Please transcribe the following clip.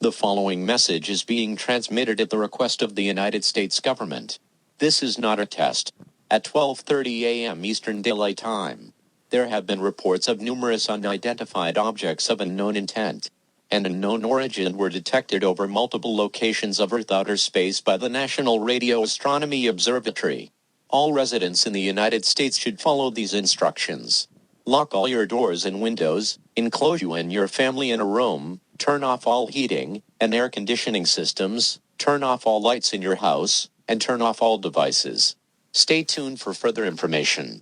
The following message is being transmitted at the request of the United States government. This is not a test. At 12:30 a.m. Eastern Daylight Time, there have been reports of numerous unidentified objects of unknown intent and unknown origin were detected over multiple locations of Earth outer space by the National Radio Astronomy Observatory. All residents in the United States should follow these instructions. Lock all your doors and windows, enclose you and your family in a room, turn off all heating and air conditioning systems, turn off all lights in your house, and turn off all devices. Stay tuned for further information.